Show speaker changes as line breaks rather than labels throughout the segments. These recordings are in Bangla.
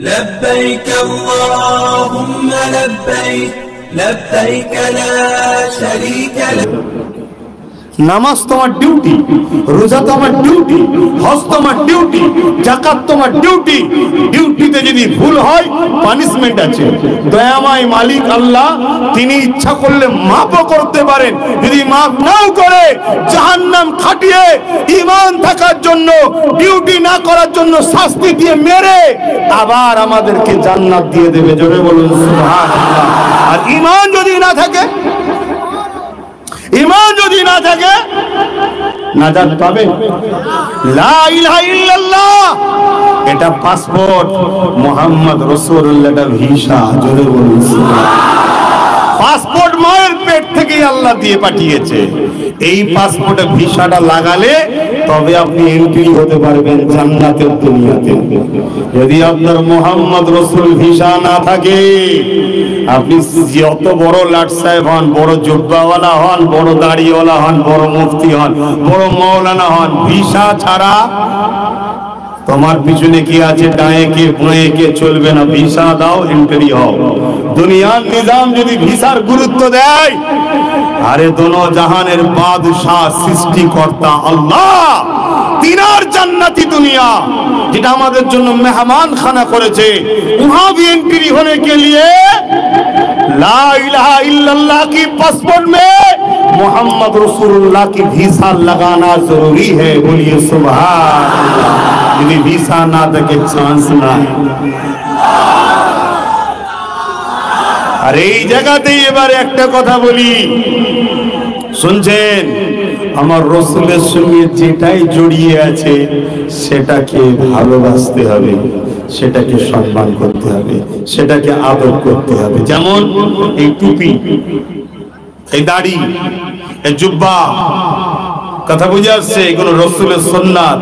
لبيك اللهم لبيك لبيك لا شريك لك
নামাজ তোমার ডিউটি, রোজা তোমার ডিউটি, হজ তোমার ডিউটি, যাকাত তোমার ডিউটি। ডিউটিতে যদি ভুল হয় পানিশমেন্ট আছে। দয়াময় মালিক আল্লাহ তিনি ইচ্ছা করলে মাফও করতে পারেন, যদি মাফ নাও করে জাহান্নাম খাটিয়ে ঈমান থাকার জন্য, ডিউটি না করার জন্য শাস্তি দিয়ে মেরে আবার আমাদেরকে জান্নাত দিয়ে দেবে। জোরে বলুন সুবহানাল্লাহ। আর ঈমান যদি না থাকে, ঈমান যদি না থাকে নাজাত পাবে? লা ইলাহা ইল্লাল্লাহ এটা পাসপোর্ট, মুহাম্মদ রাসূলুল্লাহ এটা ভিসা। জোরে বলুন সুবহানাল্লাহ। পাসপোর্ট মায়ের পেট থেকে আল্লাহ দিয়ে পাঠিয়েছে। এই পাসপোর্টে ভিসাটা লাগালে তবে আপনি এন্ট্রি হতে পারবেন জান্নাতের দুনিয়াতে। যদি আপনার মুহাম্মদ রাসূল ভিসা না থাকে, আপনি যত বড় লাট সাহেব হন, বড় জুব্বাওয়ালা হন, বড় দাড়িওয়ালা হন, বড় মুফতি হন, বড় মাওলানা হন, ভিসা ছাড়া তোমার পিছনে কি আছে ডায়ে কে বাঁয়ে কে চলবে না। ভিসা দাও, এন্ট্রি হও। দুনিয়ার নিজাম যদি ভিসার গুরুত্ব দেয়, আরে দোনো জাহানের বাদশাহ সৃষ্টিকর্তা আল্লাহ তিনার জান্নাতি দুনিয়া যেটা আমাদের জন্য মেহমান খানা করেছে, वहां भी एंट्री होने के लिए ला इलाहा इल्लल्लाह की पासपोर्ट में मोहम्मद रसूलुल्लाह की वीसा लगाना जरूरी है। बोलिए सुभान अल्लाह। यदि वीसा ना देके चांस ना है। আর এই জায়গাতে এবার একটা কথা বলি, শুনছেন? আমার রাসূলের সঙ্গে যেটাই জড়িয়ে আছে সেটাকে ভালোবাসতে হবে, সেটাকে সম্মান করতে হবে, সেটাকে আদর করতে হবে। যেমন এই টুপি, এই দাড়ি, এই জুব্বা, কথা বুঝে আসছে? এগুলো রাসূলের সুন্নাত,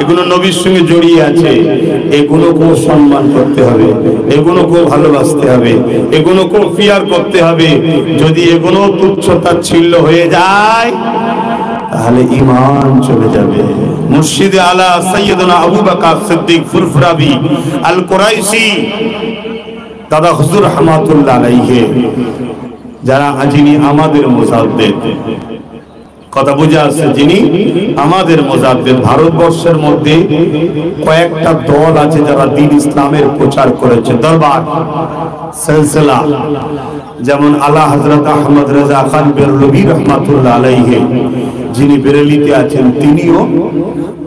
এগুলো নবীর সঙ্গে জড়িয়ে আছে। এগুলোকেও সম্মান করতে হবে, এগুলোকেও ভালোবাসতে হবে, এগুলোকেও ফিয়ার করতে হবে। যদি এগুলো তুচ্ছ-তাচ্ছিল্য হয়ে যায় তাহলে ঈমান চলে যাবে। মুর্শিদে আলা সাইয়্যিদুনা আবু বকর সিদ্দিক ফুরফুরাবি আল কুরাইশি দাদা হুজুর রহমাতুল্লাহ আলাইহি, যারা যিনি আমাদের মুজাদ্দিদ, কথা বুঝে আসছে, যিনি আমাদের মুজাদ্দিদ। ভারতবর্ষের মধ্যে কয়েকটা দল আছে যারা দ্বীন ইসলামের প্রচার করেছে, দরবার সিলসিলা। যেমন আলা হযরত আহমদ রেজা খান বেরলভী রহমাতুল্লাহ আলাইহি, যিনি বেরেলিতে আছেন, তিনিও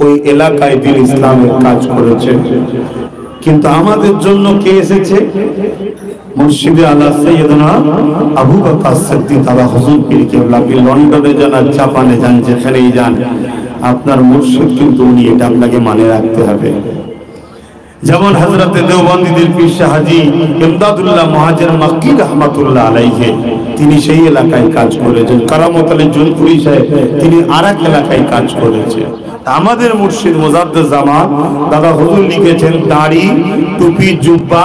ওই এলাকায় দ্বীন ইসলামের কাজ করেছেন। কিন্তু আমাদের জন্য কে এসেছে? মুর্শিদে আলা সাইয়্যিদুনা আবু বকর সিদ্দিক আলা হুজুর পীর কেবলা। লন্ডনে যান আর জাপানে যান, যেখানেই যান, আপনার মুর্শিদ কিন্তু উনি, এটা আপনাকে মানে রাখতে হবে। যেমন হযরতে দেওবন্দিদের পীর শাহ হাজী ইমদাদুল্লাহ মুহাজির মক্কি রহমাতুল্লাহ আলাইহি, তিনি সেই এলাকায় কাজ করেছেন। কারামত আলী জুনপুরি সাহেব, তিনি আরেক এলাকায় কাজ করেছেন। আমাদের মুর্শিদ মুজাদ্দিদ জামান দাদা হুজুর লিখেছেন, দাড়ি, টুপি, জুব্বা,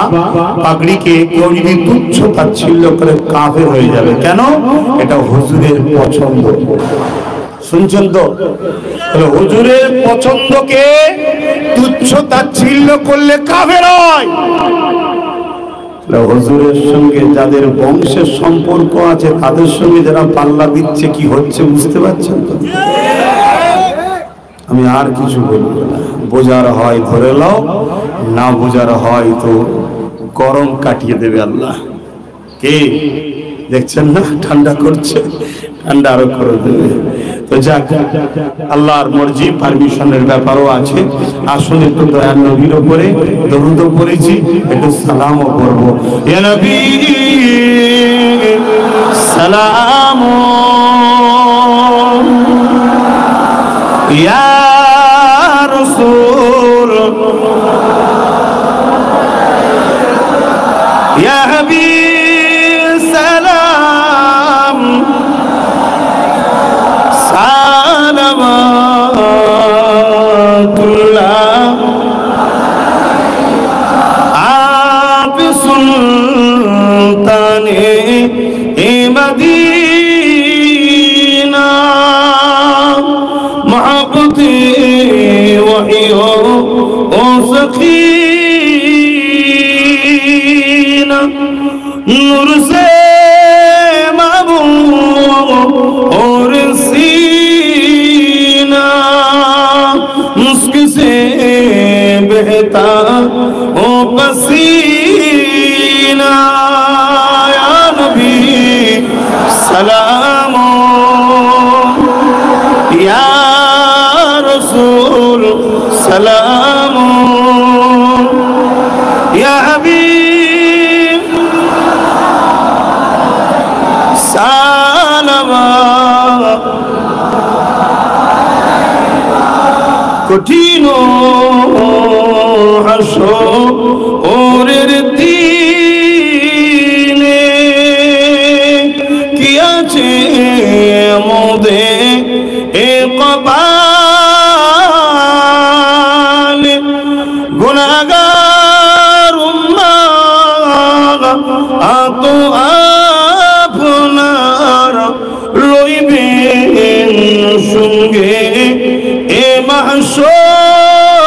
পাগড়িকে কেউ যদি তুচ্ছ-তাচ্ছিল্য করে কাফের হয়ে যাবে। কেন? এটা হুজুরের পছন্দ। শুনছেন তো? হুজুরের পছন্দকে তুচ্ছ-তাচ্ছিল্য করলে কাফের হয়। হুজুরের সঙ্গে যাদের বংশের সম্পর্ক আছে, তাদের সঙ্গে যারা পাল্লা দিচ্ছে, কি হচ্ছে বুঝতে পারছেন তো? আমি আর কিছু বলবো না। বোঝার হয় ধরে নাও, না বোঝার হয় তো গরম কাটিয়ে দেবে আল্লাহ। কে দেখছেন না ঠান্ডা করছে, ঠান্ডা আরো করে দেবে। তো যাক, আল্লাহর মর্জি, পারমিশনের ব্যাপারও আছে। আসুন একটু দয়ার নবীর উপরে দরুদ পড়েছি, একটু সালামও করবো। ইয়া নবী সালাম, ইয়া রাসূল, ইয়া হাবিব সালাম, সালাওয়াতুল্লাহ আপ সুলতানে মদিনা محبتي وحي وسخي नूर से महबूब और सीना मुस्क से बहता ओ पसीना या नबी सलाम या रसूल सलाम या हबीब सालमा कठिन হাসরের দিনে কি আছে মোদের এ কপাল গুনাহগার উম্মাহ আতো আপনার লইবেন সঙ্গে এ মাহশরে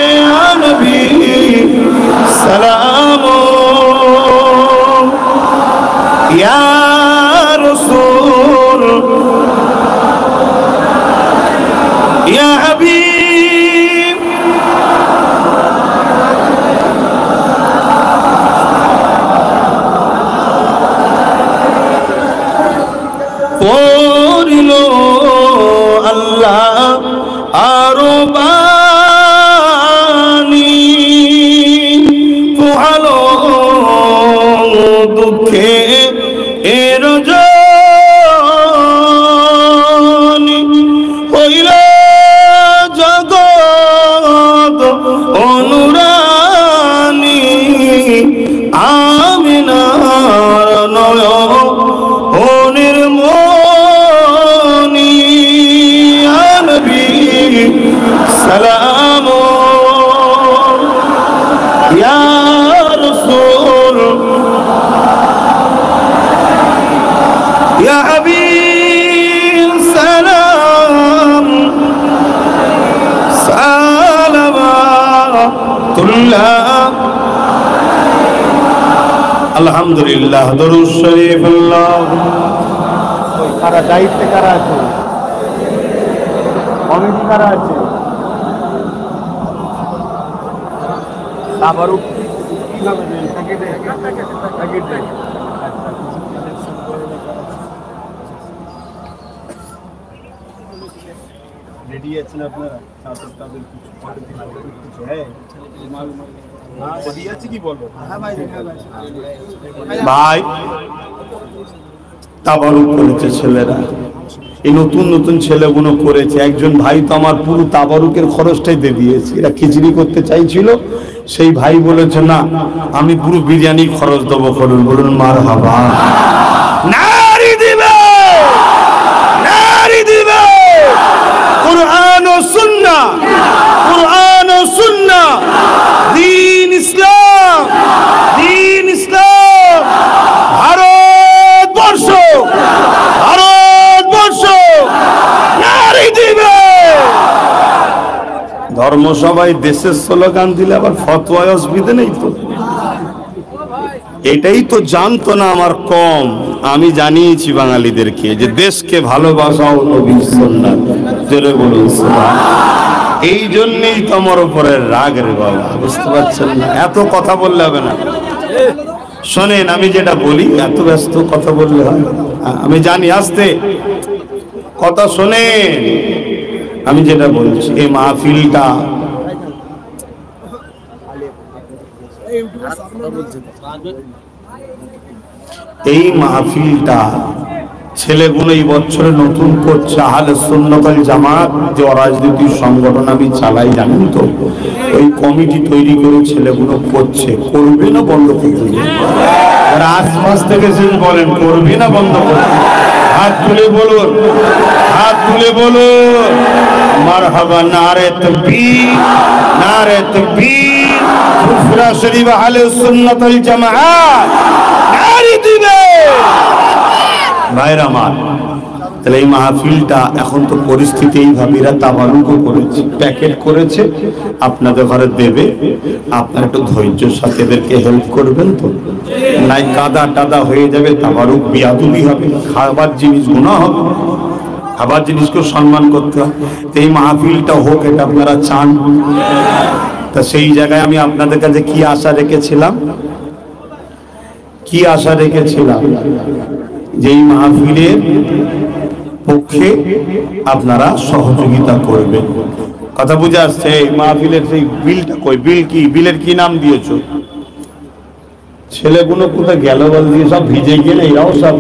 ইয়া নবী সালাম ইয়া রাসূল ইয়া হাবিব পড়লো আল্লাহ আরো বাণী পোহালো দুঃখে এর জনি হইল জগৎ অনুরানী আমিনার নয়নের মনি ইয়া নবী সালাম ইয়া রাসূল ইয়া হাবিব সালাম সালামাতুল্লাহ আলহামদুলিল্লাহ দরুদ শরীফ আল্লাহ
কারা দায়িত্বে কারা আছে কমিটি কারা আছে তাবারুক কিভাবে দেন প্যাকেটে रेडी আছেন আপনারা তাদের কিছু কিছু হ্যাঁ হ্যাঁ রেডি আছে কি বলবো হ্যাঁ ভাই
ভাই তাবারুক করেছে ছেলেরা এই নতুন নতুন ছেলেগুলো করেছে একজন ভাই তো আমার পুরো তাবারুকের খরচটাই দিয়ে দিয়েছে এরা খিচড়ি করতে চাইছিল সেই ভাই বলেছে না আমি পুরো বিরিয়ানি খরচ দেবো করুন বলুন মারহাবা নারী দিবে নারী দিবে কুরআন ও সুন্নাহ কুরআন ও সুন্নাহ দ্বীন ইসলাম ভারতবর্ষ নারী দিবে ধর্মসভায় দেশের স্লোগান দিলে আবার ফতোয়ায় অসুবিধা নেই তো এটাই তো জানতো না আমার কম আমি জানিয়েছি বাঙালিদেরকে যে দেশকে ভালোবাসাও নবীর সুন্নাত জোরে বলুন সুবহানাল্লাহ এই জন্যই তোমার উপরে রাগ রে বাবা বুঝতে পারছেন না এত কথা বললে হবে না শোনেন আমি যেটা বলি এত ব্যস্ত কথা বললে হয় আমি জানি আস্তে কথা শোনেন আমি যেটা বলছি এই মাহফিলটা এই মাহফিলটা ছেলেগুলো এই বছরে নতুন করছে আহলে সুন্নাত ওয়াল জামাত যে রাজনৈতিক সংগঠন আমি চালাই জানেন তো ওই কমিটি তৈরি করে ছেলেগুলো করছে করবে না বন্ধ করবে যারা আশপাশ থেকে বলেন করবে না বন্ধ করবে হাত তুলে বলুন মারহাবা নারে তাকবীর ফুরফুরা শরীফ আহলে সুন্নাত ওয়াল জামাত নারী দিবে ভাইরা আমার তাহলে এই মাহফিলটা এখন তো পরিস্থিতি এইভাবে, এরা তাবারুকও করেছে, প্যাকেট করেছে, আপনাদের ঘরে দেবে, আপনারা একটু ধৈর্যের সাথে এদেরকে হেল্প করবেন তো, নাই কাদা টাদা হয়ে যাবে, তাবারুক বিয়াদুবি হবে, খাবার জিনিস গুনাহ হবে, খাবার জিনিসকে সম্মান করতে হয়। তো এই মাহফিলটা হোক, এটা আপনারা চান। তা সেই জায়গায় আমি আপনাদের কাছে কি আশা রেখেছিলাম, যে এই মাহফিলের পক্ষে আপনারা সহযোগিতা করবেন। কথা বুঝে আসছে? এই মাহফিলের সেই বিলটা কই? বিলের কি নাম দিয়েছো? ছেলেগুলো কোথায় গেল বল দিয়ে, সব ভিজে গেলে এরাও সব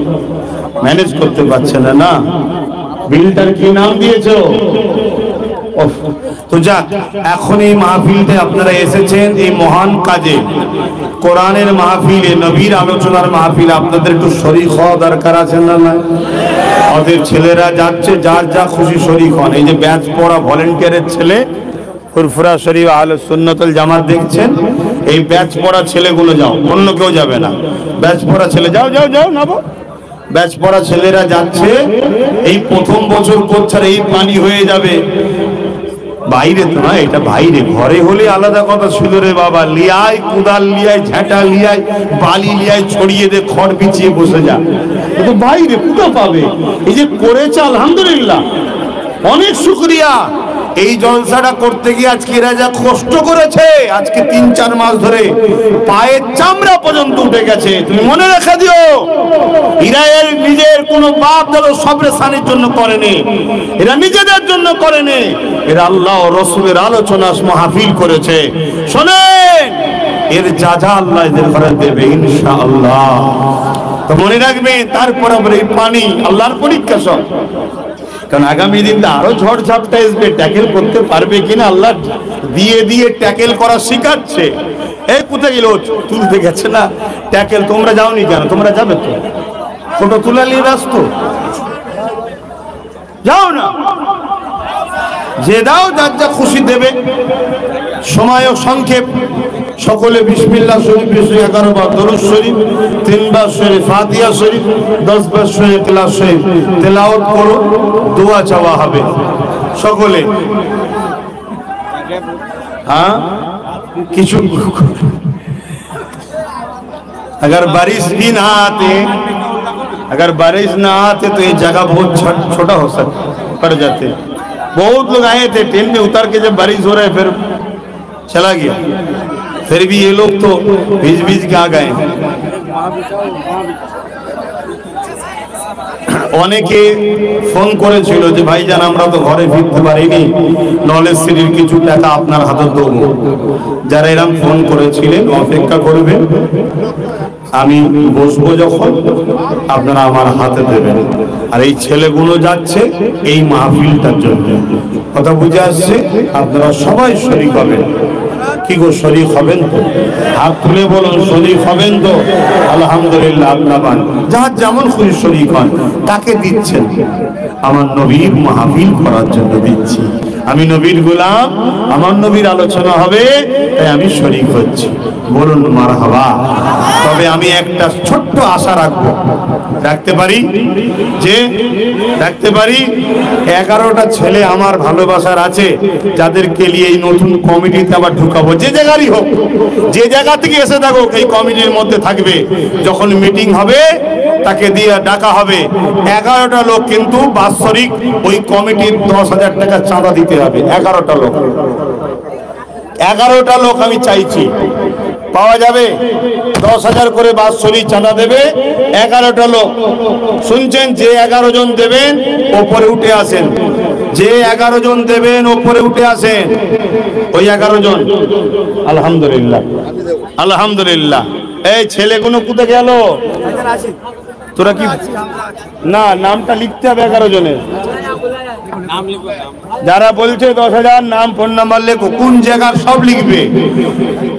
ম্যানেজ করতে পারছে না। বিলটার কি নাম দিয়েছো? তো যাক, এখন এই মাহফিলতে আপনারা এসেছেন এই মহান কাজে, কোরআনের মাহফিলে, নবীর আলোচনার মাহফিলে আপনাদের একটু শরীক হওয়া দরকার আছে না? না, ওদের ছেলেরা যাচ্ছে, যার যা খুশি শরীক হন। এই যে ব্যাচ পড়া ভলেন্টিয়ারের ছেলে ফুরফুরা শরীফ আহলে সুন্নাতুল জামাত দেখছেন, এই ব্যাচ পড়া ছেলেগুলো যাও, অন্য কেউ যাবে না। ব্যাচ পড়া ছেলে যাও যাও যাও নাবো। ব্যাচ পড়া ছেলেরা যাচ্ছে, এই প্রথম বছর করছে, এই পানি হয়ে যাবে। বাইরে তো না, এটা বাইরে, ঘরে হলে আলাদা কথা ছিল রে বাবা, লিয়াই কুদাল লিয়াই ঝাঁটা লিয়াই বালি লিয়াই ছড়িয়ে দে, খড় বিছিয়ে বসে যা। কিন্তু বাইরে কোথা পাবে? এই যে করেছে আলহামদুলিল্লাহ, অনেক শুকরিয়া। এই জলসাটা করতে গিয়ে আজকে এরা যা কষ্ট করেছে, আজকে 3-4 মাস ধরে পায়ের চামড়া পর্যন্ত উঠে গেছে। তুমি মনে রেখে দিও, এরা এর নিজের কোনো বাপ দাদা সবরে সানির জন্য করেনি, এরা নিজেদের জন্য করেনি, এরা আল্লাহ ও রসুলের আলোচনা মাহফিল করেছে। শোনেন, এর যা যা আল্লাহ এদের ঘরে দেবে ইনশাআল্লাহ। তো মনে রাখবেন, তারপর আমরা এই পানি আল্লাহর পরীক্ষা সব, কারণ আগামী দিন আরো ঝড় ঝাপটা আসবে, ট্যাকেল করতে পারবে কিনা আল্লাহ দিয়ে দিয়ে ট্যাকেল করা শিখাচ্ছে। এই কোথায় গেল? তুলতে গেছে না ট্যাকেল। তোমরা যাওনি কেন? তোমরা যাবে তো, ফটো তুলে নিয়ে ব্যস্ত, যাও না, যে দাও, যার যা খুশি দেবে। সময় সংক্ষেপ, সকলে বিসমিল্লাহ শরীফ 11 বার দরুদ শরীফ, 3 বার শরীফ ফাতিহা শরীফ, 10 বার শরীফ ইখলাস শরীফ তেলাওয়াত করো, দোয়া চাওয়া হবে সকলে। हाँ কিছু अगर बारिश भी ना आते, अगर बारिश ना आते तो ये जगह बहुत छोटा हो सकता, पड़ जाते। बहुत लोग आए थे, ट्रेन में उतर के जब बारिश हो रहा है फिर चला गया, फिर भी ये लोग तो भीज भीज के आ गए। অনেকে ফোন করেছিল যে ভাইজান আমরা তো ঘরে ফিরতে পারিনি, নলেজ সিটির কিছু টাকা আপনার হাতে দেবো। যারা এরকম ফোন করেছিলেন অপেক্ষা করবেন, আমি বসবো যখন আপনারা আমার হাতে দেবেন। আর এই ছেলেগুলো যাচ্ছে এই মাহফিলটার জন্য, কথা বুঝে আসছে? আপনারা সবাই শরীক হবেন। কি গো, শরীক হবেন তো? হাত তুলে বলুন, শরীক হবেন তো? আলহামদুলিল্লাহ। আপনার যার যেমন খুশি শরীক হন, তাকে দিচ্ছেন। আমার নবীর মাহফিল করার জন্য দিচ্ছি, আমি নবীর গোলাম, আমার নবীর আলোচনা হবে, তাই আমি শরীক হচ্ছি। বলুন মারহাবা। তবে আমি একটা ছোট্ট আশা রাখবো, রাখতে পারি যে রাখতে পারি 11টা ছেলে আমার ভালোবাসার আছে, যাদেরকে নিয়ে এই নতুন কমিটিতে আবার ঢুকাবো। যে জায়গারই হোক, যে জায়গা থেকে এসে থাকো, এই কমিটির মধ্যে থাকবে। যখন মিটিং হবে তাকে দিয়ে ডাকা হবে। 11টা লোক কিন্তু বাৎসরিক ওই কমিটির 10,000 টাকা চাঁদা দিতে হবে। 11টা লোক, 11টা লোক আমি চাইছি, পাওয়া যাবে? 10,000 করে বাৎসরিক চাঁদা দেবে 11টা লোক। শুনছেন? যে 11 জন দেবেন ওপরে উঠে আসেন, যে 11 জন দেবেন ওপরে উঠে আসেন। ওই 11 জন। আলহামদুলিল্লাহ, আলহামদুলিল্লাহ। এই ছেলেগুলো কোথায় গেল? তোরা কি না, নামটা লিখতে হবে 11 জনের। যারা বলছে 10,000 নাম ফোন নাম্বার লেখো, কোন জায়গার সব লিখবে।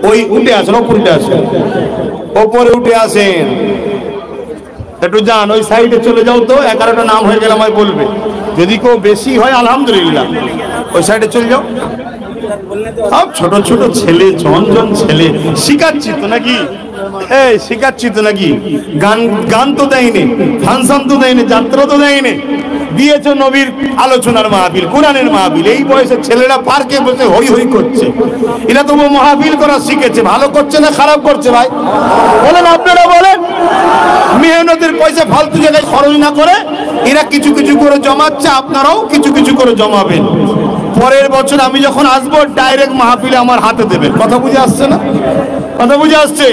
ওই উঠে আসেন, ওপরে উঠে আসেন, ওপরে উঠে আসেন। একটু যান, ওই সাইডে চলে যাও তো। 11টা নাম হয়ে গেলে আমায় বলবে, যদি কেউ বেশি হয় আলহামদুলিল্লাহ। ওই সাইডে চলে যাও। সব ছোট ছোট ছেলে, জন ছেলে। শিখাচ্ছি তো নাকি? এই শিখাচ্ছি তো নাকি? গান তো দেয়নি, ফাংশন তো দেয়নি, যাত্রা তো দেয়নি, দিয়েছো নবীর আলোচনার মাহফিল, কোরআনের মাহফিল। এই বয়সের ছেলেরা পার্কে বসে হই হই করছে, এরা তো মাহফিল করা শিখেছে। ভালো করছে না খারাপ করছে ভাই বলেন, আপনারা বলেন। মেহনতের পয়সা ফালতু জায়গায় খরচ না করে এরা কিছু কিছু করে জমাচ্ছে, আপনারাও কিছু কিছু করে জমাবেন। পরের বছর আমি যখন আসবো ডাইরেক্ট মাহফিলে আমার হাতে দেবেন। কথা বুঝে আসছে না? কথা বুঝে আসছে?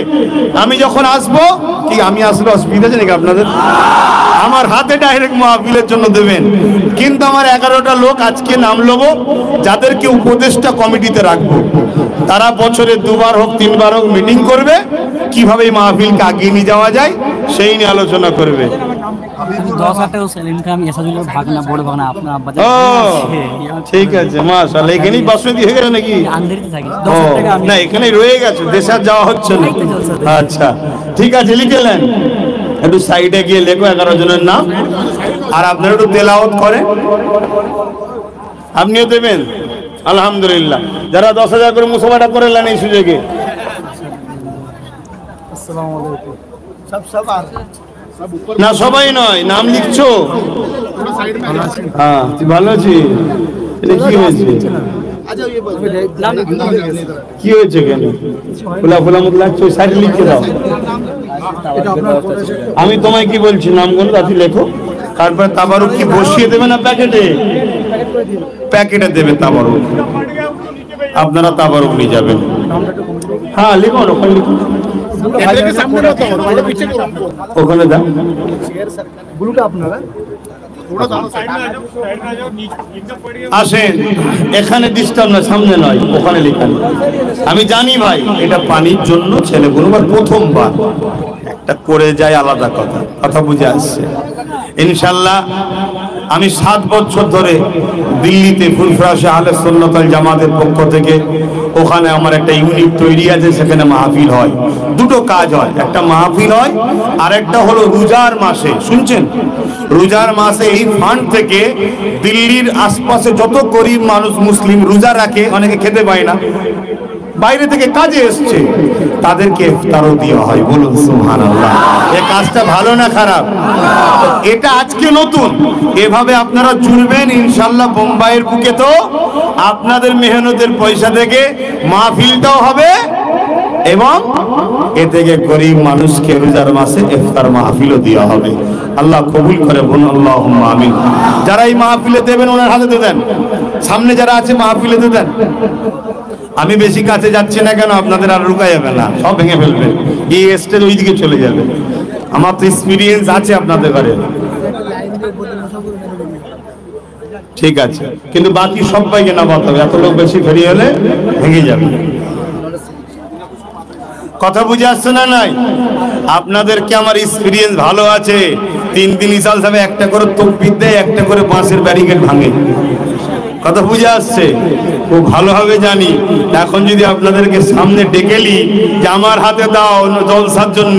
আমি যখন আসবো, কি আমি আসলে অসুবিধা আছে নাকি আপনাদের? আমার হাতে ডাইরেক্ট মাহফিলের জন্য দেবেন। কিন্তু আমার 11টা লোক আজকে নাম লবো, যাদেরকে উপদেষ্টা কমিটিতে রাখবো। তারা বছরে 2বার হোক 3বার হোক মিটিং করবে, কিভাবে এই মাহফিলকে আগিয়ে নিয়ে যাওয়া যায় সেই নিয়ে আলোচনা করবে।
10,000 ইনকাম এসাজুলের ভাগনা বড় ভাগনা আপনার আব্বা।
ও ঠিক আছে, মাশাআল্লাহ। এখানেই বাসন্তী হয়ে গেল নাকি?
আন্দারিতে থাকি।
না এখানে রয়ে গেছে, দেশে যাওয়া হচ্ছে না। আচ্ছা ঠিক আছে, লিখে নেন। একটু সাইডে গিয়ে লেখো 11 জনের নাম, আর আপনারা একটু তেলাওয়াত করেন। আপনিও দেবেন আলহামদুলিল্লাহ। যারা 10,000 করে মুসাফাটা করে নেন এই সুযোগে। না সবাই নয়, নাম লিখছো? হ্যাঁ তুই ভালো আছিস? এটা কি হয়েছে? কি হয়েছে কেন ফুলা ফুলা মুখ লাগছে? ওই সাইডে লিখে দাও। আমি তোমায় কি বলছি, নামগুলো রাতে লেখো। তারপরে তাবারুক কি বসিয়ে দেবে না প্যাকেটে? প্যাকেটে দেবে তাবারুক, আপনারা তাবারুক নিয়ে যাবেন। হ্যাঁ লিখুন, ওখানে লিখুন, ওখানে দাও। আসেন এখানে, ডিস্টার্ব না, সামনে নয়, ওখানে লিখেন। আমি জানি ভাই এটা পানির জন্য ছেলেগুলো প্রথমবার একটা করে যায়, আলাদা কথা। কথা বুঝে আসছে ইনশাল্লাহ। আমি 7 বছর ধরে দিল্লিতে ফুরফুরাশে আহলে সুন্নাত ওয়াল জামাতের পক্ষ থেকে ওখানে আমার একটা ইউনিট তৈরি আছে, সেখানে মাহফিল হয়। দুটো কাজ হয়, একটা মাহফিল হয়, আর একটা হলো রোজার মাসে, শুনছেন, রোজার মাসে এই ফান্ড থেকে দিল্লির আশপাশে যত গরিব মানুষ মুসলিম রোজা রাখে, অনেকে খেতে পায় না, বাইরে থেকে কাজে এসছে, তাদেরকে ইফতারও দেওয়া হয়। বলুন সুবহানাল্লাহ। এই কাজটা ভালো না খারাপ? এটা আজকে নতুন, এভাবে আপনারা জুড়বেন ইনশাআল্লাহ। বোম্বাইয়ের বুকে তো আপনাদের মেহনতের পয়সা থেকে মাহফিলটাও হবে, এবং এ থেকে গরিব মানুষকে রোজার মাসে ইফতার মাহফিলও দেওয়া হবে। আল্লাহ কবুল করে, বলুন আল্লাহুম্মা আমিন। যারা এই মাহফিলে দেবেন ওনার হাতে দিয়ে দেন, সামনে যারা আছে মাহফিলে দিয়ে দেন। আমি বেশি কাছে যাচ্ছি না কেন, আপনাদের আর রুকা যাবে না, সব ভেঙে ফেলবে, এই স্টেজ ওই দিকে চলে যাবে। আমার তো এক্সপিরিয়েন্স আছে আপনাদের ঘরে, ঠিক আছে, কিন্তু বাকি সবাইকে নামাতে হবে, এত লোক বেশি ফেরিয়ে হলে ভেঙে যাবে। কথা বুঝে আসছে না? নাই আপনাদেরকে আমার এক্সপিরিয়েন্স ভালো আছে। 3 দিন ইসাল সাহেব একটা করে তকবীর দেয়, একটা করে বাঁশের ব্যারিকেড ভাঙে। কথা বুঝে আসছে? খুব ভালোভাবে জানি। এখন যদি আপনাদেরকে সামনে ডেকেলি যে আমার হাতে দাও জলসার জন্য,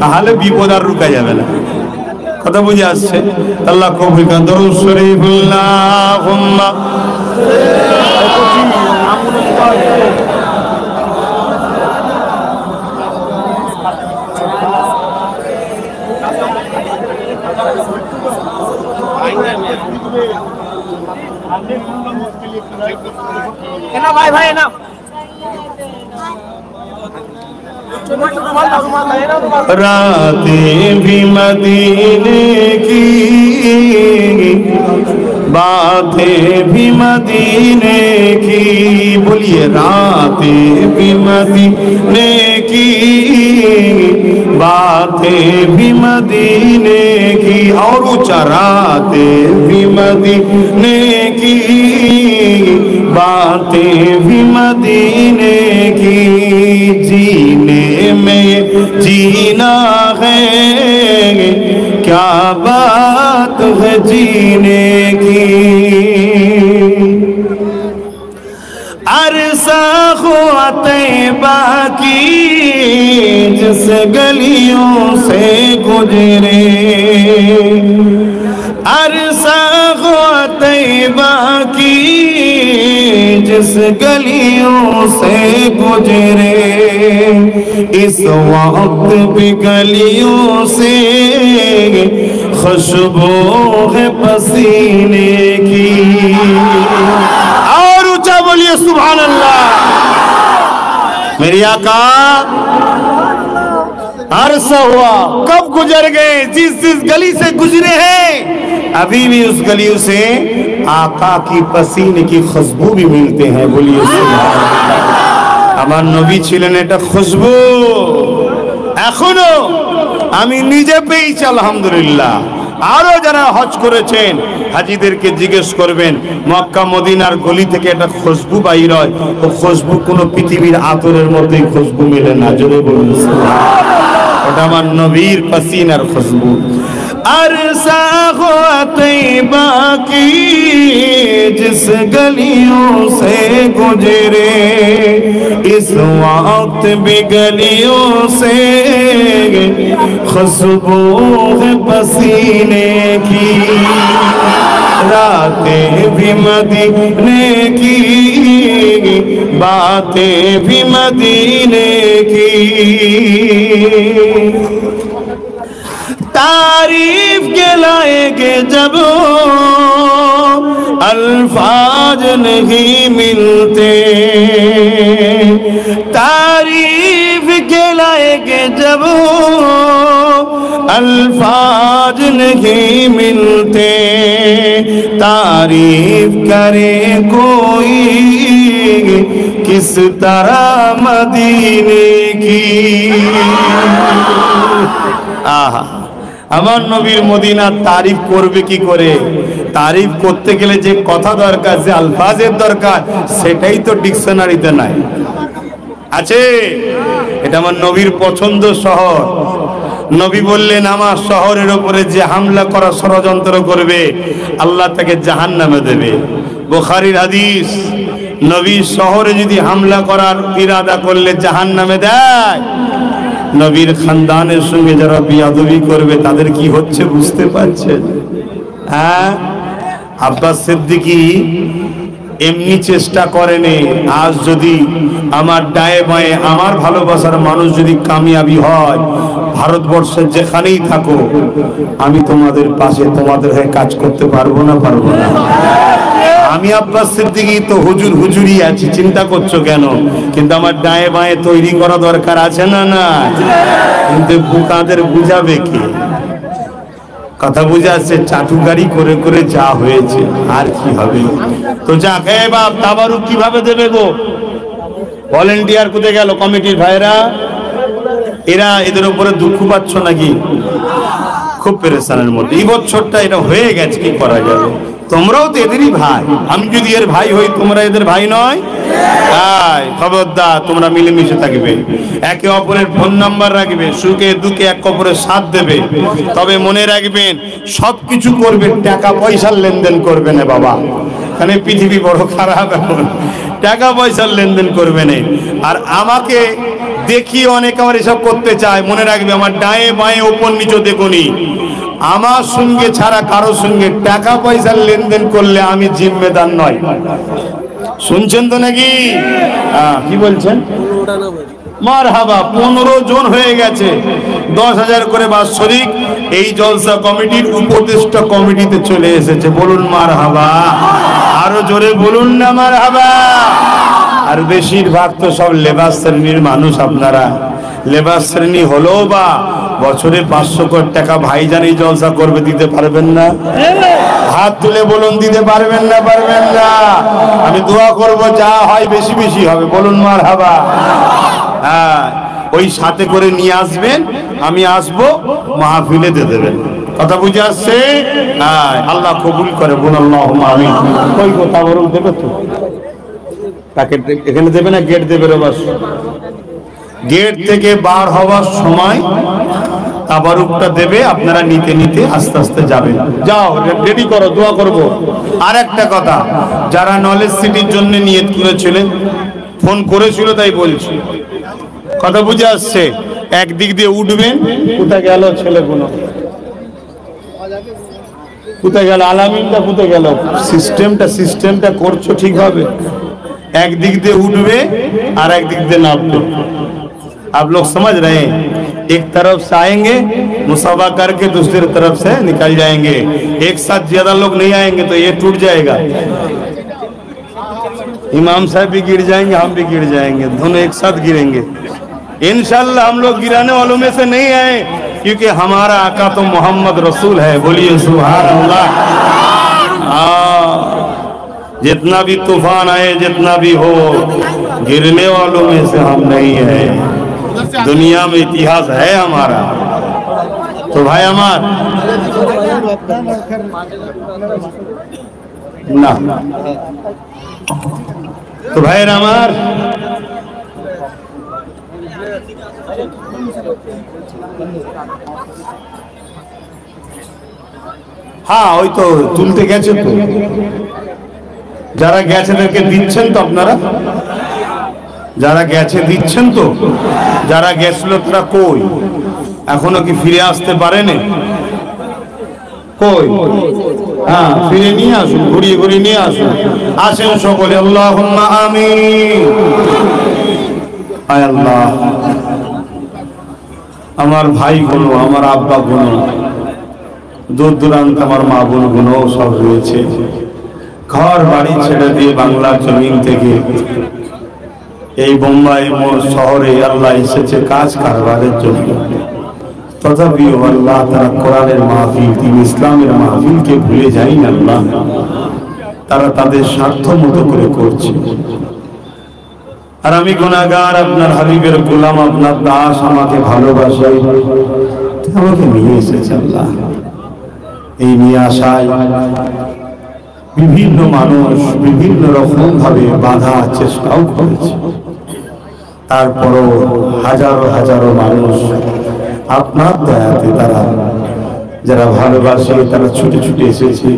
তাহলে বিপদ আর রুকা যাবে না। কথা বুঝে আসছে? আল্লাহ কবুল করুন। দরুদ শরীফ আল্লাহুম্মা
ভাই ভাই না
रातें भी मदीने की, बातें भी मदीने की। बोलिए रातें भी मदीने की, बातें भी मदीने की। और ऊंचा रातें भी मदीने की, बातें भी मदीने की। जीने में जीना है, क्या बात है जीने की। अरसा हुआ तैबा की, जिस गलियों से गुजरे। अरसा हुआ तैबा की, जिस गलियों से गुजरे। इस वक्त भी गलियों से खुशबू है पसीने की। और ऊंचा बोलिए सुभान अल्लाह। मेरी आका अरसा हुआ, कब गुजर गए, जिस गली से गुजरे हैं अभी भी उस गलियों से आका की पसीने की खुशबू भी मिलते हैं। बोलिए सुभान अल्लाह। আমার নবী ছিলেন এটা খুশবু, এখনো আমি নিজে পেয়েছি আলহামদুলিল্লাহ। আরো যারা হজ করেছেন হাজিদেরকে জিজ্ঞেস করবেন মক্কা মদিনার গলি থেকে একটা খুশবু বাইর হয়, ও খুশবু কোনো পৃথিবীর আতরের মধ্যেই খুশবু মেলে না। জোরে বলুন সুবহানাল্লাহ। ওটা আমার নবীর পাসিনার খুশবু। अरसा हो तैबा की जिस गलियों से गुजरे, इस वक्त भी गलियों से खुशबू है पसीने की। रातें भी मदीने की, बातें भी मदीने की। तारीफ के लाएंगे जब अल्फाज नहीं मिलते, तारीफ के लाएंगे जब अल्फाज नहीं मिलते। तारीफ करे कोई किस तरह मदीने की। आहा, আমার নবীর মদিনার তারিফ করবে কি করে? তারিফ করতে গেলে যে কথা দরকার, যে আলফাজের দরকার, সেটাই তো ডিকশনারিতে নাই। আছে? এটা আমার নবীর পছন্দ শহর। নবী বললেন আমার শহরের উপরে যে হামলা করা ষড়যন্ত্র করবে আল্লাহ তাকে জাহান্নামে দেবে। বুখারীর হাদিস। নবীর শহরে যদি হামলা করার ইরাদা করলে জাহান্নামে দেয়। নবীর খানদানের সঙ্গে যারা বিয়াদবি করবে তাদের কি হচ্ছে বুঝতে পারছেন? হ্যাঁ, আব্বাস সিদ্দিকী এমনি চেষ্টা করেনি। আজ যদি আমার ডায়ে বায়ে আমার ভালোবাসার মানুষ যদি কামিয়াবি হয়, ভারতবর্ষের যেখানেই থাকো আমি তোমাদের পাশে তোমাদের হয়ে কাজ করতে পারবো না? পারবো না? আমি আব্বাস সিদ্দিকী তো হুজুরই আছি, চিন্তা করছো কেন? কিন্তু আমার ডায়ে বায়ে তৈরি করা দরকার আছে না? না, কিন্তু বুকাদের বুঝাবে কি? কথা বুঝাচ্ছে, চাটুকারি করে করে যা হয়েছে আর কি হবে। তো যা খেয়ে বাপ তাবারুক কিভাবে দেবে গো? ভলেন্টিয়ার কোথায় গেল? কমিটির ভাইরা, এরা এদের উপরে দুঃখ পাচ্ছ নাকি? খুব পেরেশানের মধ্যে এই বছরটা এটা হয়ে গেছে, কি করা যাবে? তোমরাও তো এদেরই ভাই। আমি যদি এর ভাই হই, তোমরা এদের ভাই নয়? তাই খবরদার, তোমরা মিলেমিশে থাকবে, একে অপরের ফোন নাম্বার রাখবে, সুখে দুঃখে এক অপরের সাথ দেবে। তবে মনে রাখবেন সবকিছু করবে, টাকা পয়সার লেনদেন করবে না বাবা। এখানে পৃথিবী বড় খারাপ, এখন টাকা পয়সার লেনদেন করবে না। আর আমাকে দেখিয়ে অনেকে আমার এসব করতে চায়, মনে রাখবে আমার ডায়ে বায়ে ওপর নিচে দেখুনি, আমার সঙ্গে ছাড়া কারো সঙ্গে টাকা পয়সার লেনদেন করলে আমি জিম্মেদার নয়। শুনছেন তো নাকি? কি বলছেন? মারহাবা। 15 জন হয়ে গেছে, 10,000 করে বাৎসরিক এই জলসা কমিটির উপদেষ্টা কমিটিতে চলে এসেছে। বলুন মারহাবা। আরো জোরে বলুন না মারহাবা। আর বেশিরভাগ তো সব লেবার শ্রেণীর মানুষ। আপনারা লেবার শ্রেণী হলেও বা বছরে 500 কোটি টাকা ভাইজান এই জলসা করবে, দিতে পারবেন না? হাত তুলে বলুন দিতে পারবেন না? পারবেন না? আমি দোয়া করব যা হয় বেশি বেশি হবে। বলুন মারহাবা। হ্যাঁ, ওই সাথে করে নিয়ে আসবেন, আমি আসবো, মাহফিলে দিয়ে দেবেন। কথা বুঝে আসছে? হ্যাঁ, আল্লাহ কবুল করে। বলুন আল্লাহুম্মা আমিন। কই কথা বলুন, দেবে তো? তাকে এখানে দেবে না, গেট দেবে রে বাস। গেট থেকে বার হওয়ার সময় তাবারুকটা দেবে, আপনারা নিতে নিতে আস্তে আস্তে যাবেন। যাও, রেডি করো, দোয়া করব। আর একটা কথা, যারা নলেজ সিটির জন্য নিয়ত করেছিলেন, ফোন করেছিল তাই বলছি, কথা বুঝে আসছে? একদিক দিয়ে উঠবেন। কোথায় গেল ছেলেগুলো? কোথায় গেল আলামিনটা? কোথায় গেল? সিস্টেমটা করছো ঠিকভাবে? একদিক দিয়ে উঠবে আর একদিক দিয়ে নামবে। आप लोग समझ रहे हैं? एक तरफ से आएंगे मुसाफा करके दूसरी तरफ से निकल जाएंगे। एक साथ ज्यादा लोग नहीं आएंगे तो ये टूट जाएगा। इमाम साहब भी गिर जाएंगे, हम भी गिर जाएंगे, दोनों एक साथ गिरेंगे। इंशाअल्लाह हम लोग गिराने वालों में से नहीं आए, क्योंकि हमारा आका तो मोहम्मद रसूल है। बोलिए सुभान अल्लाह। जितना भी तूफान आए, जितना भी हो, गिरने वालों में से हम नहीं है। दुनिया में इतिहास है हमारा। तो भाई हमार ना, तो भाई हमार হ্যাঁ ওই তো তুলতে গেছে তো, যারা গেছে তাদেরকে দিচ্ছেন তো আপনারা, যারা গেছে দিচ্ছেন তো, যারা গেছিল তারা কই, এখনো কি ফিরে আসতে পারেনি? কই? হ্যাঁ ফিরে নিয়ে আসুন, ঘুরিয়ে ঘুরিয়ে নিয়ে আসুন। আসেন সকলে আল্লাহুম্মা আমিন। আয় আল্লাহ, আমার ভাই গুলো, আমার আব্বা গুলো, দূর দূরান্ত আমার মা বোন গুলো সব রয়েছে, ঘর বাড়ি ছেড়ে দিয়ে বাংলার জমিন থেকে এই বোম্বাই শহরে আল্লাহ এসেছে কাজ কারবারের জন্য। তথাপিও আল্লাহ তারা কোরআনের মাহফিল, দিন ইসলামের মাহফিলকে ভুলে যাই না আল্লাহ, তারা তাদের স্বার্থ মতো করে করছে। আর আমি গুনাহগার, আপনার হাবিবের গোলাম, আপনার দাস, আমাকে ভালোবাসে, আমাকে নিয়ে এসেছে আল্লাহ। এই নিয়ে আসায় বিভিন্ন মানুষ বিভিন্ন রকম ভাবে বাধা চেষ্টাও করেছে, তারপরও হাজারো হাজারো মানুষ আপনার দয়াতে তারা যারা ভালোবাসে তারা ছুটে ছুটে এসেছে,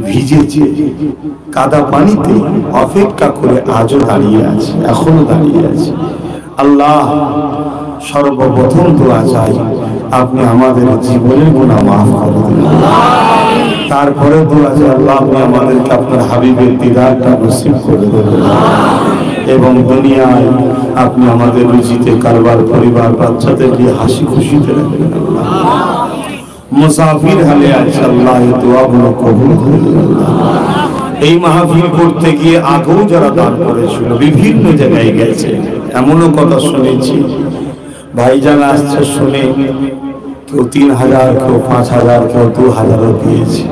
ভিজেছে কাদা পানিতে, অপেক্ষা করে আজও দাঁড়িয়ে আছে, এখনো দাঁড়িয়ে আছে। আল্লাহ সর্বপ্রথম দোয়া চাই আপনি আমাদের জীবনের গুনাহ মাফ করে দিন। তারপরে দোয়া চাই আল্লাহ আপনি আমাদেরকে আপনার হাবিবের দিদারটা নসিব করে দেবেন, এবং দুনিয়ায় আপনি আমাদের রুজিতে কারবার, পরিবার, বাচ্চাদের নিয়ে হাসি খুশিতে রাখবেন। মুসাফির হালে আছে আল্লাহ, এই দোয়াগুলো কবুল করে দেবেন। এই মাহফিল করতে গিয়ে আগেও যারা দান করেছিল বিভিন্ন জায়গায় গেছে, এমনও কথা শুনেছি ভাইজান আসছে শুনে কেউ 3000, কেউ 5000, কেউ 2000 দিয়েছে,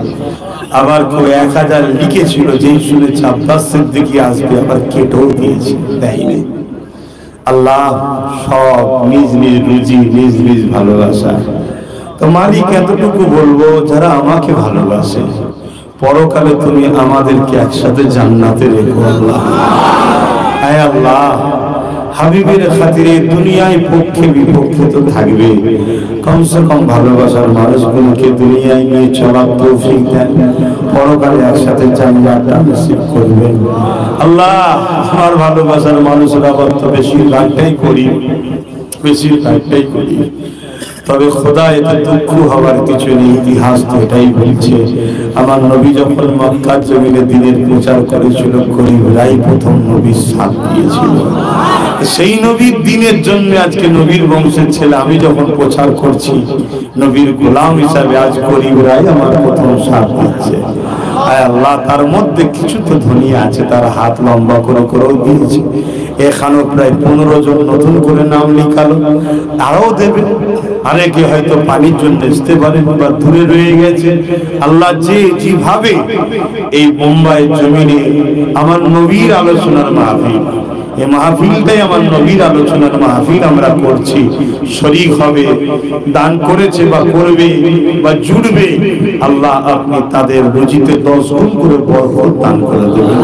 আবার কেউ 1000 লিখেছিল, যেই শুনেছে আব্বাস সিদ্দিকী আসবে আবার কেটেও দিয়েছে, দেয়নি। আল্লাহ সব নিজ নিজ রুজি, নিজ নিজ ভালোবাসা। তো মালিক এতটুকু বলবো, যারা আমাকে ভালোবাসে পরকালে তুমি আমাদেরকে একসাথে জান্নাতে রেখো আল্লাহ। আয় আল্লাহ, হাবিবের খাতিরে দুনিয়ায় পক্ষে বিপক্ষে তো থাকবে, কমসে কম ভালোবাসার মানুষগুলোকে দুনিয়ায় নিয়ে চলার তৌফিক দেন, পরকালে একসাথে জান্নাতটা নসিব করবেন আল্লাহ। আমার ভালোবাসার মানুষরা বলতো বেশিরভাগটাই করি, বেশিরভাগটাই করি, তবে খোদা এতে দুঃখ হওয়ার কিছু নেই। ইতিহাস তো এটাই বলছে, আমার নবী যখন মক্কার জমিনে দ্বীনের প্রচার করেছিল, গরিবরাই প্রথম নবীর সাথ দিয়েছিল। সেই নবীর দ্বীনের জন্য আজকে নবীর বংশের ছেলে আমি যখন প্রচার করছি, নবীর গোলাম হিসাবে আজ গরিবরাই আমার প্রথম সাথ দিচ্ছে। আয় আল্লাহ, তার মধ্যে কিছু তো ধনী আছে, তারা হাত লম্বা করে করেও দিয়েছে। এখানেও প্রায় 15 জন নতুন করে নাম লিখালো, তারাও দেবে। অনেকে হয়তো পানির জন্য আসতে পারেন বা দূরে রয়ে গেছে। আল্লাহ যে যেভাবে এই বোম্বাইয়ের জমিনে আমার নবীর আলোচনার মাহফিল, এই মাহফিলটাই আমার নবীর আলোচনার মাহফিল, আমরা করছি, শরীক হবে, দান করেছে বা করবে বা জুড়বে, আল্লাহ আপনি তাদের রুজিতে 10 গুণ করে বরকত দান করে দেবেন।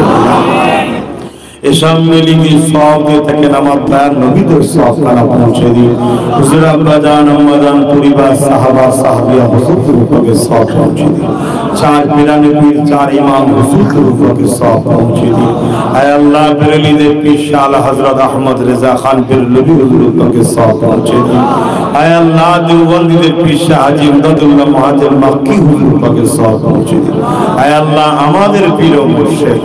এসব মিলিয়ে সব দিয়ে থাকেন আমার প্রাণ নবীদের সব খানা পৌঁছে দিন। হুজুর আব্বা জান, আম্মা জান, পরিবার, সাহাবা সাহাবিয়া হুজুরদের উপরে সব পৌঁছে দিন। 492 4 ইমাম হুজুরদের উপরে সব পৌঁছে দিন। আয় আল্লাহ, বেরেলিদের পীর শাহ আলা হযরত আহমদ রেজা খান বেরেলভী হুজুরের উপরে সব পৌঁছে দিন। আয় আল্লাহ, দেওবন্দিদের পীর শাহ হাজী ইমদাদুল্লাহ মুহাজির মক্কি হুজুরের উপরে সব পৌঁছে দিন। আয় আল্লাহ, আমাদের পীর ও মুর্শিদ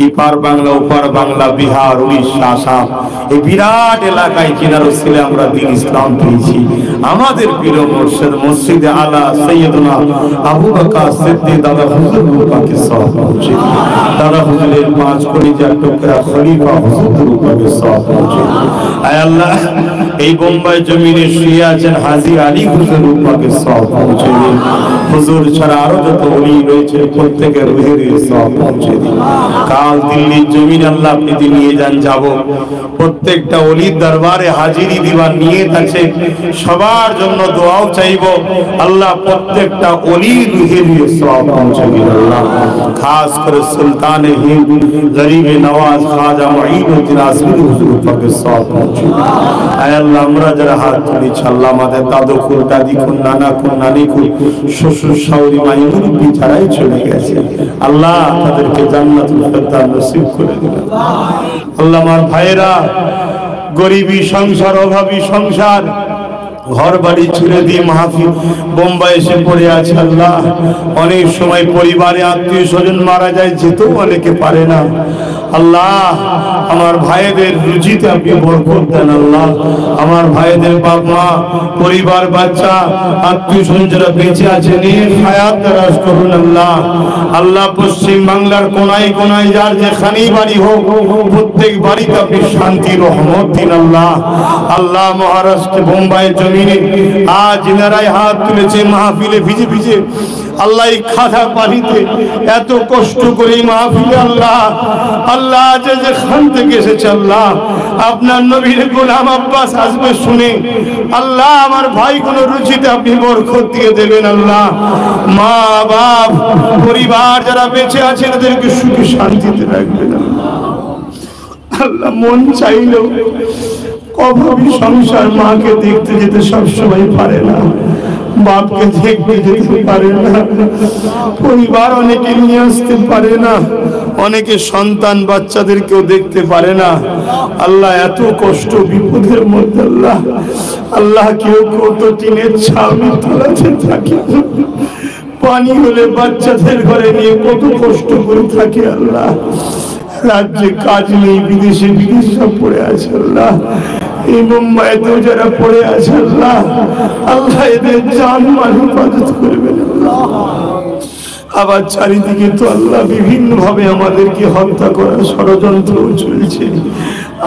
ইপার বাংলা ওপার বাংলা বিহার উড়িষ্যা আসাম এই বিরাট এলাকায় কিনার ছেলে আমরা দিন ইসলাম পেয়েছি। আমাদের পীর মুর্শিদ মসজিদে আলা সৈয়দনা আবু বকর সিদ্দিক দাদা হুজুর পাকে সওয়াব পৌঁছে, দাদা হুজুরের 5 কলিজার টুকরা খলিফা হুজুর পাকে সওয়াব পৌঁছে। আয় আল্লাহ, এই বোম্বাই জমিনে শুয়ে আছেন হাজী আলী হুজুর পাকে সওয়াব পৌঁছে দিন। হুজুর ছাড়া আরো যত ওলি রয়েছে প্রত্যেকের রুহের সওয়াব পৌঁছে দিন। কাল দিল্লির জমিন আল্লাহ আপনি নিয়ে যান, যাব প্রত্যেকটা ওলির দরবারে হাজিরি দিবার নিয়ত আছে, সবার জন্য দোয়াও চাইব। আল্লাহ প্রত্যেকটা ওলির রুহের সওয়াব পৌঁছে দিন। আল্লাহ খাস করে সুলতানে হিন্দ গরিবে নওয়াজ খাজা মুঈনুদ্দিন আসমির হুজুর পাকে সওয়াব পৌঁছে দিন। আয় আল্লাহ, আমরা যারা হাত তুলেছি আল্লাহ আমাদের দাদু খুন দাদি খুন নানা খুন নানি খুন শ্বশুর শাশুড়ি মাই মুরব্বি যারাই চলে গেছে আল্লাহ তাদেরকে জান্নাতুল ফেরদাউস নসিব করে দিন। আল্লাহ আমার ভাইরা গরিবী সংসার অভাবী সংসার ঘর বাড়ি ছেড়ে দিয়ে মাহফিল বোম্বাই এসে পড়ে আছে আল্লাহ, অনেক সময় পরিবারে আত্মীয় স্বজন মারা যায়, যেতেও অনেকে পারে না। আল্লাহ আমার ভাইদের রুজিতে আপনি বরকত দেন। আল্লাহ আমার ভাইদের বাপ মা পরিবার বাচ্চা আত্মীয় স্বজন যারা বেঁচে আছে নিয়ে হায়াত দারাজ করুন। আল্লাহ আল্লাহ পশ্চিম বাংলার কোনায় কোনায় যার যেখানেই বাড়ি হোক প্রত্যেক বাড়িতে আপনি শান্তি রহমত দিন। আল্লাহ আল্লাহ মহারাষ্ট্র বোম্বাই জমিনে আজ যারাই হাত তুলেছে মাহফিলে ভিজে ভিজে আল্লাহ এই খাদা পানিতে এত কষ্ট করে মাহফিলে আল্লাহ আল্লাহ যেখান থেকে এসেছে আল্লাহ আপনার নবীর গোলাম আব্বাস আসবে শুনে আল্লাহ আমার ভাই কোন রুচিতে আপনি বরকত দিয়ে দেবেন। আল্লাহ মা বাপ পরিবার যারা বেঁচে আছে তাদেরকে সুখে শান্তিতে রাখবেন। আল্লাহ মন চাইলো অভাবী সংসার মাকে দেখতে যেতে সবসময় পারে না, বাপকে দেখতে যেতে পারে না, পরিবার অনেকে নিয়ে আসতে পারে না, অনেকে সন্তান বাচ্চাদেরকেও দেখতে পারে না। আল্লাহ এত কষ্ট বিপদের মধ্যে আল্লাহ আল্লাহ কেউ কত টিনের ছাউনির তলাতে থাকে, পানি হলে বাচ্চাদের ঘরে নিয়ে কত কষ্ট করে থাকে। আল্লাহ রাজ্যে কাজ নেই, বিদেশে বিদেশে পড়ে আছে আল্লাহ, এই মুম্বাইতেও যারা পড়ে আছে আল্লাহ আল্লাহ এদের জান মাল হেফাজত করবেন। আবার চারিদিকে তো আল্লাহ বিভিন্ন ভাবে আমাদেরকে হত্যা করার ষড়যন্ত্র চলছে।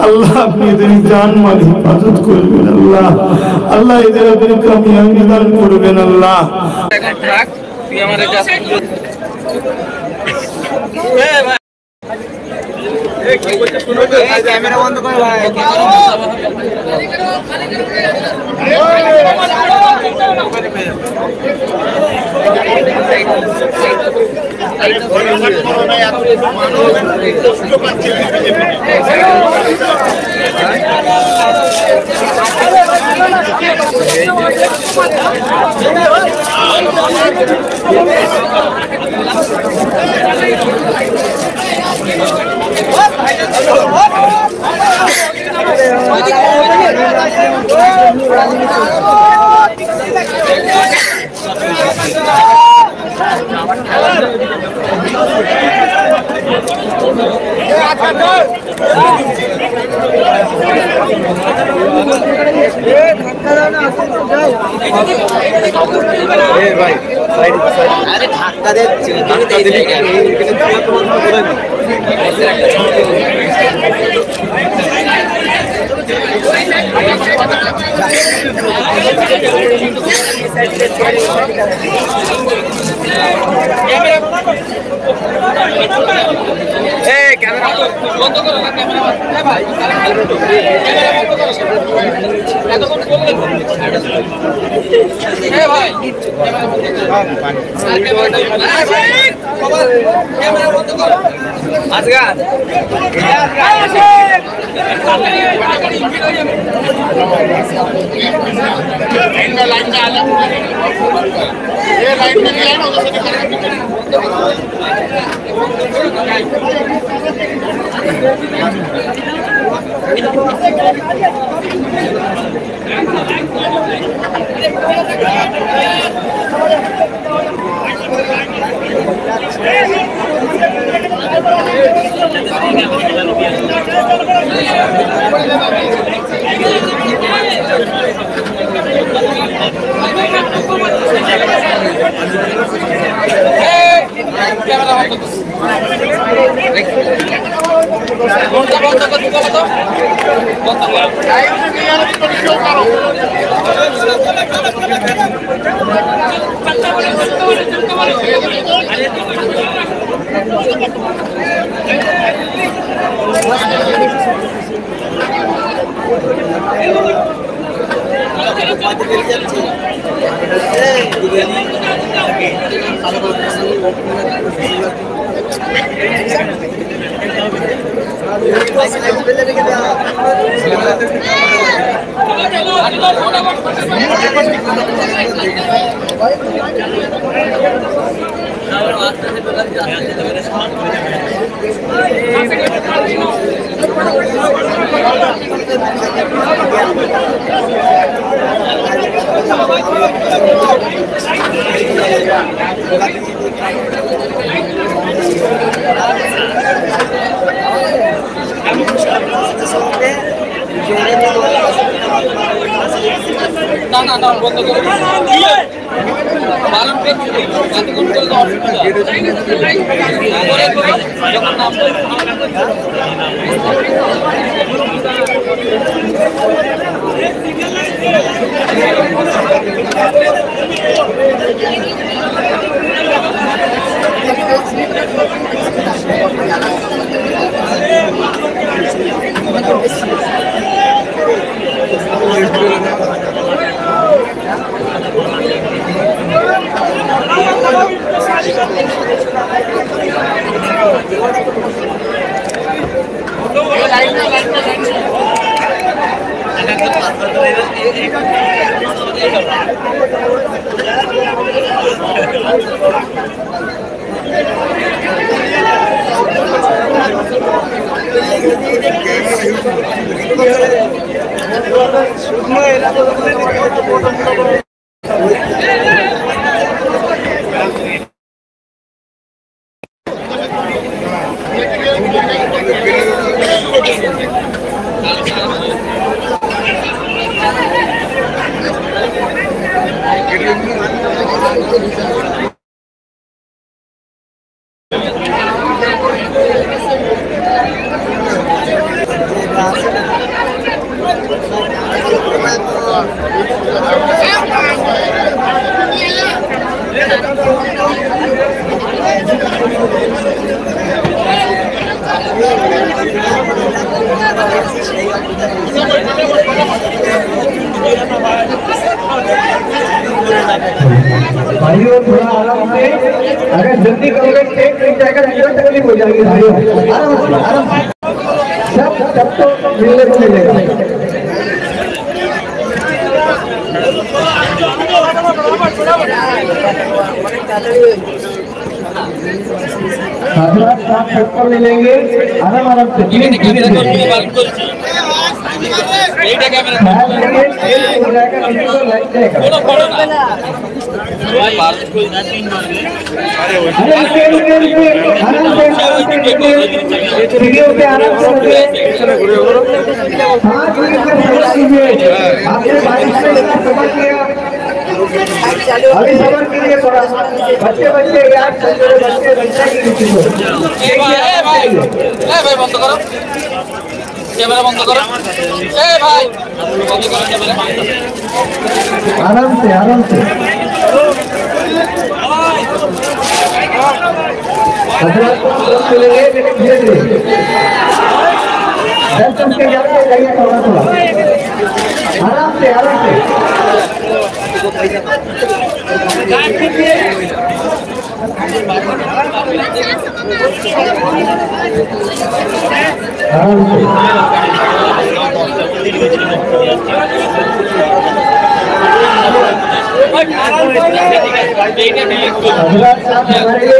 আল্লাহ আপনি এদের জান মাল হেফাজত করবেন। আল্লাহ আল্লাহ এদের আপনি কামিয়াবি দান করবেন। আল্লাহ
ক্যামেরা বন্ধ করে ভাই। ধাক্কা দিচ্ছে ক্যামেরা বন্ধ করো না, ক্যামেরা ভাই এতক্ষণ বললেন ভাই ক্যামেরা বন্ধ করো আজগান
भाइयों थोड़ा आराम से, अगर जल्दी करोगे टेक मिल जाएगा, जीवन तकलीफ हो जाएगी भाइयों। आराम से सब तो मिलने को मिलेगा। साथ सबको मिलेंगे आराम से। अभी सबर कीजिए थोड़ा, बच्चे यार बच्चे
बंद करो कैमरा, बंद करो भाई, बंद करो कैमरा।
आराम से मिलेंगे धीरे धीरे, 10 के ज्यादा जाइए थोड़ा आराम से आराम से।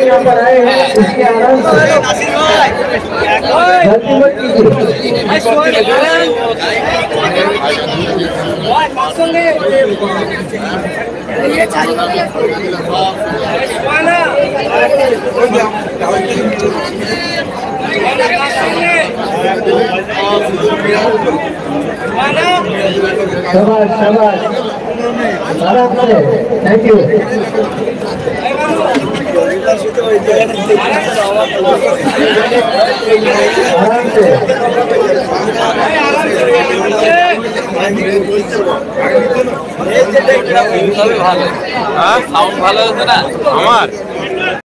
यहाँ पर आए हैं, इसके आराम से गलती मत कीजिए। शाबाश शाबाश आराम से थैंक यू आराम से
সাউন্ড ভালো হচ্ছে না আমার